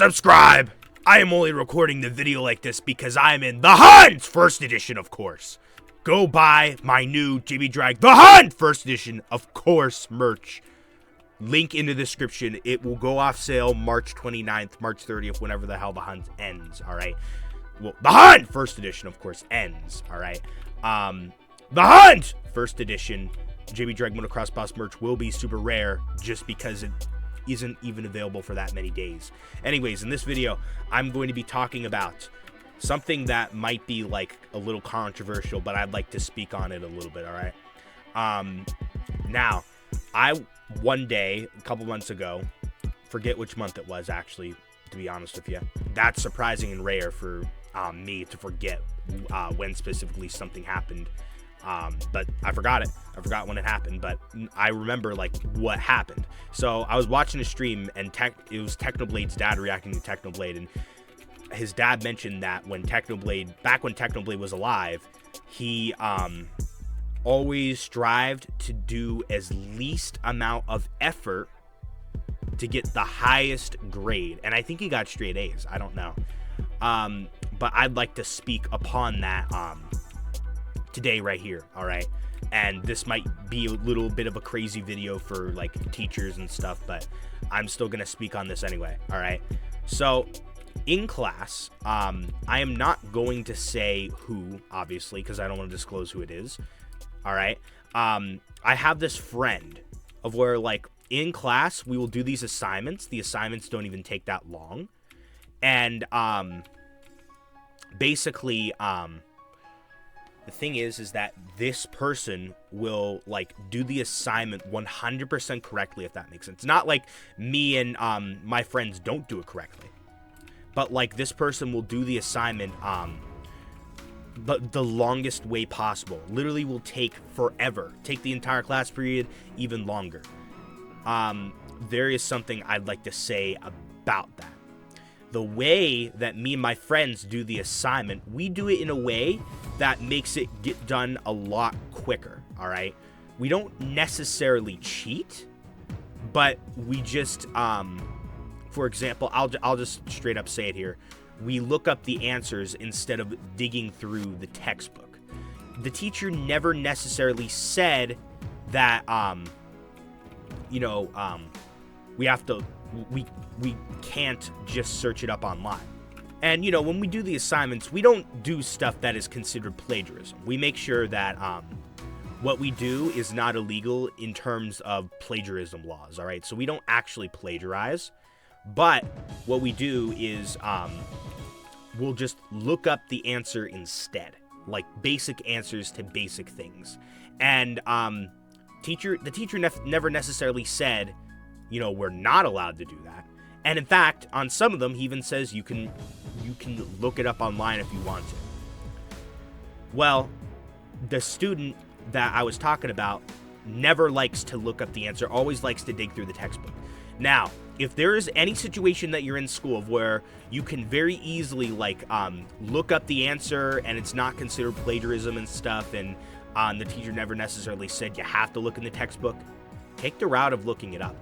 subscribe. I am only recording the video like this because I'm in The Hunt! First edition, of course. Go buy my new JB Drag The Hunt! First edition, of course, merch. Link in the description. It will go off sale March 29th, March 30th, whenever the hell The Hunt ends, alright? Well, The Hunt! First edition, of course, ends, alright? The Hunt! First edition JB dragmotoxboss merch will be super rare just because it isn't even available for that many days. Anyways, in this video, I'm going to be talking about something that might be like a little controversial, but I'd like to speak on it a little bit, alright? Now, one day, a couple months ago, forget which month it was actually, to be honest with you. That's surprising and rare for me to forget when specifically something happened. But I forgot it. I forgot when it happened, but I remember like what happened. So I was watching a stream and it was Technoblade's dad reacting to Technoblade, and his dad mentioned that back when Technoblade was alive, he always strived to do as least amount of effort to get the highest grade. And I think he got straight A's. I don't know. But I'd like to speak upon that today right here, all right? And this might be a little bit of a crazy video for like teachers and stuff, but I'm still gonna speak on this anyway, all right? So in class, I am not going to say who, obviously, because I don't want to disclose who it is, all right? I have this friend of where like in class we will do these assignments. The assignments don't even take that long, and basically the thing is that this person will like do the assignment 100% correctly, if that makes sense. Not like me and my friends don't do it correctly, but like this person will do the assignment the longest way possible. Literally will take forever, take the entire class period, even longer. There is something I'd like to say about that. The way that me and my friends do the assignment, we do it in a way that makes it get done a lot quicker, all right? We don't necessarily cheat, but we just, for example, I'll just straight up say it here. We look up the answers instead of digging through the textbook. The teacher never necessarily said that, we can't just search it up online. And, when we do the assignments, we don't do stuff that is considered plagiarism. We make sure that what we do is not illegal in terms of plagiarism laws, all right? So we don't actually plagiarize, but what we do is we'll just look up the answer instead, like basic answers to basic things. And the teacher never necessarily said, we're not allowed to do that. And in fact, on some of them, he even says you can look it up online if you want to. Well, the student that I was talking about never likes to look up the answer, always likes to dig through the textbook. Now, if there is any situation that you're in school of where you can very easily like look up the answer and it's not considered plagiarism and stuff, and the teacher never necessarily said you have to look in the textbook, take the route of looking it up.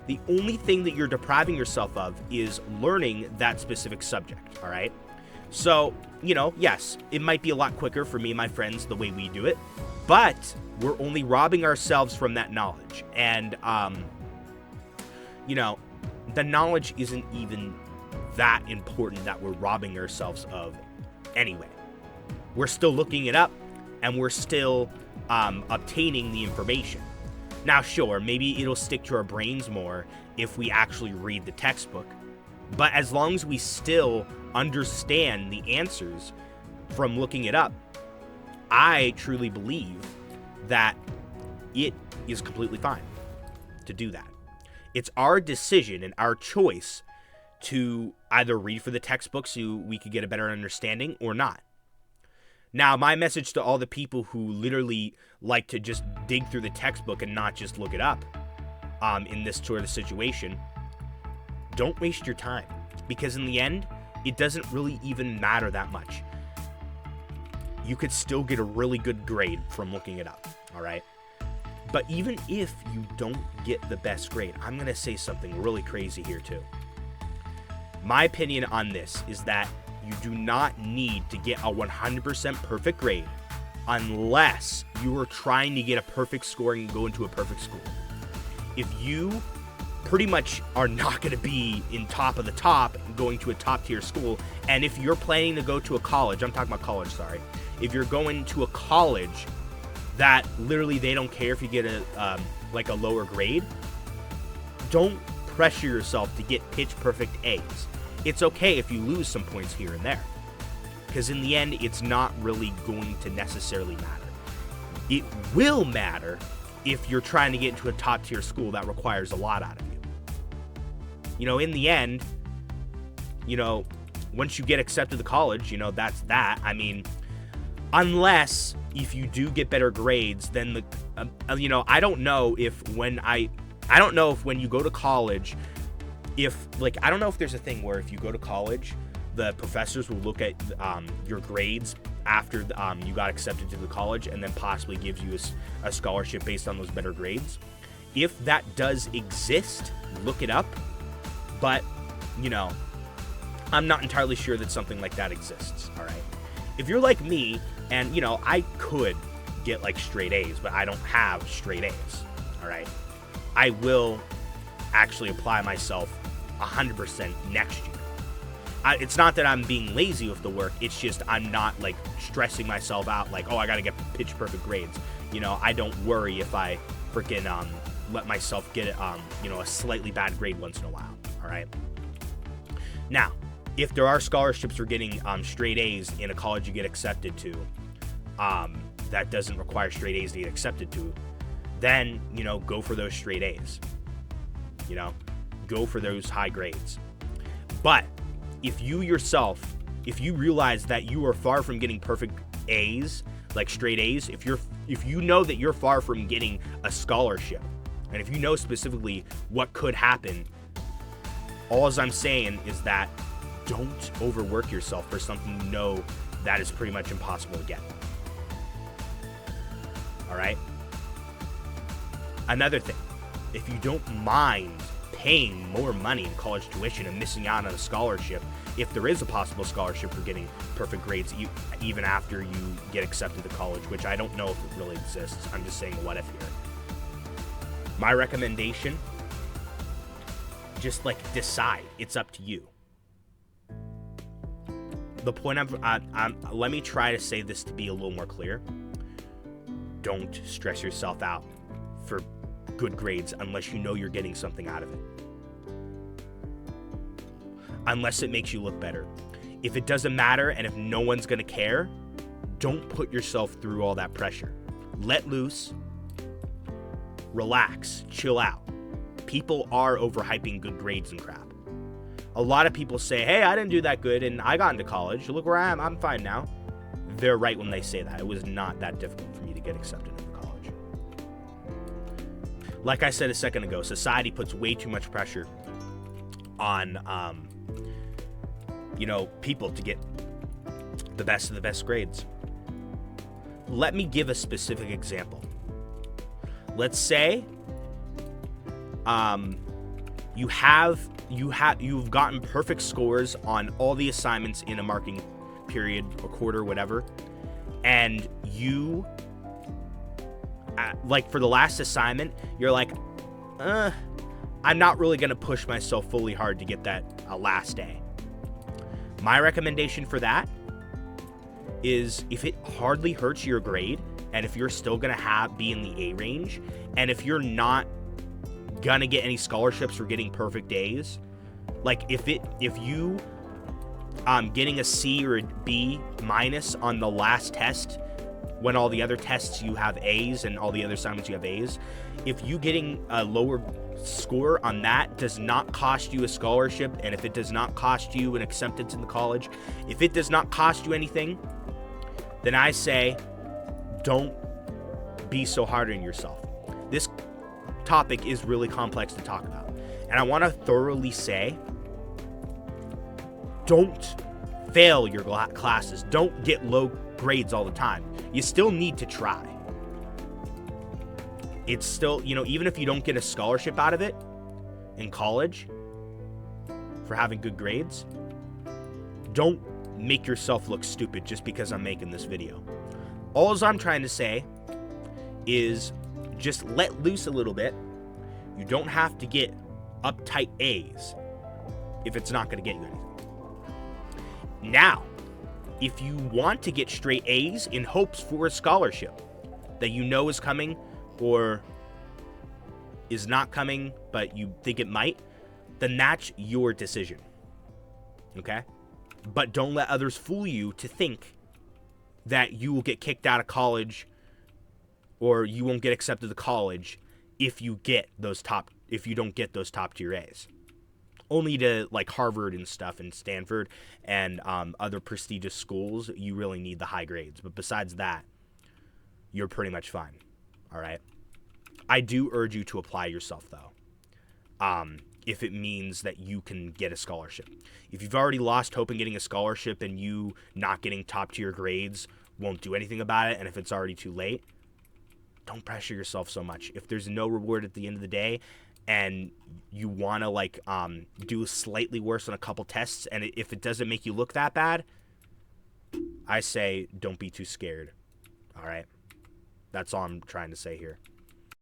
The only thing that you're depriving yourself of is learning that specific subject, all right? So, yes, it might be a lot quicker for me and my friends the way we do it, but we're only robbing ourselves from that knowledge. And, the knowledge isn't even that important that we're robbing ourselves of anyway. We're still looking it up, and we're still obtaining the information. Now, sure, maybe it'll stick to our brains more if we actually read the textbook, but as long as we still understand the answers from looking it up, I truly believe that it is completely fine to do that. It's our decision and our choice to either read for the textbook so we could get a better understanding or not. Now, my message to all the people who literally like to just dig through the textbook and not just look it up in this sort of situation, don't waste your time, because in the end, it doesn't really even matter that much. You could still get a really good grade from looking it up, all right? But even if you don't get the best grade, I'm going to say something really crazy here too. My opinion on this is that you do not need to get a 100% perfect grade unless you are trying to get a perfect score and go into a perfect school. If you pretty much are not going to be in top of the top going to a top tier school, and if you're planning to go to a college, I'm talking about college, sorry. If you're going to a college that literally they don't care if you get a lower grade, don't pressure yourself to get pitch perfect A's. It's okay if you lose some points here and there, because in the end, it's not really going to necessarily matter. It will matter if you're trying to get into a top tier school that requires a lot out of you. You know, in the end, you know, once you get accepted to college, you know, that's that. I mean, unless if you do get better grades, then you know, I don't know if when you go to college, I don't know if there's a thing where if you go to college, the professors will look at your grades after you got accepted to the college and then possibly gives you a scholarship based on those better grades. If that does exist, look it up. But, you know, I'm not entirely sure that something like that exists, all right? If you're like me, and, you know, I could get, like, straight A's, but I don't have straight A's, all right? I will actually apply myself 100% next year. It's not that I'm being lazy with the work, it's just I'm not, like, stressing myself out, like, oh, I gotta get pitch perfect grades. You know, I don't worry if I freaking let myself get, you know, a slightly bad grade once in a while, all right? Now, if there are scholarships for getting straight A's in a college you get accepted to, that doesn't require straight A's to get accepted to, then, you know, go for those straight A's. You know, go for those high grades. But if you realize that you are far from getting perfect A's, like straight A's, if you know that you're far from getting a scholarship, and if you know specifically what could happen, all I'm saying is that don't overwork yourself for something you know that is pretty much impossible to get. All right? Another thing, if you don't mind paying more money in college tuition and missing out on a scholarship, if there is a possible scholarship for getting perfect grades even after you get accepted to college, which I don't know if it really exists. I'm just saying what if here. My recommendation, just like decide. It's up to you. The point let me try to say this to be a little more clear. Don't stress yourself out for good grades unless you know you're getting something out of it. Unless it makes you look better. If it doesn't matter and if no one's gonna care, don't put yourself through all that pressure. Let loose, relax, chill out. People are overhyping good grades and crap. A lot of people say, hey, I didn't do that good and I got into college. Look where I am, I'm fine now. They're right when they say that. It was not that difficult for me to get accepted into college. Like I said a second ago, society puts way too much pressure on you know, people to get the best of the best grades. Let me give a specific example. Let's say you've gotten perfect scores on all the assignments in a marking period or quarter, whatever, and you like for the last assignment, you're like, I'm not really gonna push myself fully hard to get that last A. My recommendation for that is if it hardly hurts your grade, and if you're still gonna be in the A range, and if you're not gonna get any scholarships for getting perfect A's, like if you getting a C or a B minus on the last test, when all the other tests you have A's and all the other assignments you have A's, if you getting a lower score on that does not cost you a scholarship, and if it does not cost you an acceptance in the college, if it does not cost you anything, then I say don't be so hard on yourself. This topic is really complex to talk about, and I want to thoroughly say don't fail your classes. Don't get low grades all the time. You still need to try. It's still, you know, even if you don't get a scholarship out of it in college, for having good grades, don't make yourself look stupid just because I'm making this video. All I'm trying to say is just let loose a little bit. You don't have to get uptight A's if it's not going to get you anything. Now, if you want to get straight A's in hopes for a scholarship that you know is coming or is not coming, but you think it might, then that's your decision. Okay? But don't let others fool you to think that you will get kicked out of college or you won't get accepted to college if you don't get those top tier A's. Only to like Harvard and stuff and Stanford and other prestigious schools, you really need the high grades. But besides that, you're pretty much fine. All right. I do urge you to apply yourself though. If it means that you can get a scholarship. If you've already lost hope in getting a scholarship and you not getting top tier grades won't do anything about it, and if it's already too late, don't pressure yourself so much. If there's no reward at the end of the day and you want to do slightly worse on a couple tests, and if it doesn't make you look that bad, I say don't be too scared. All right? That's all I'm trying to say here.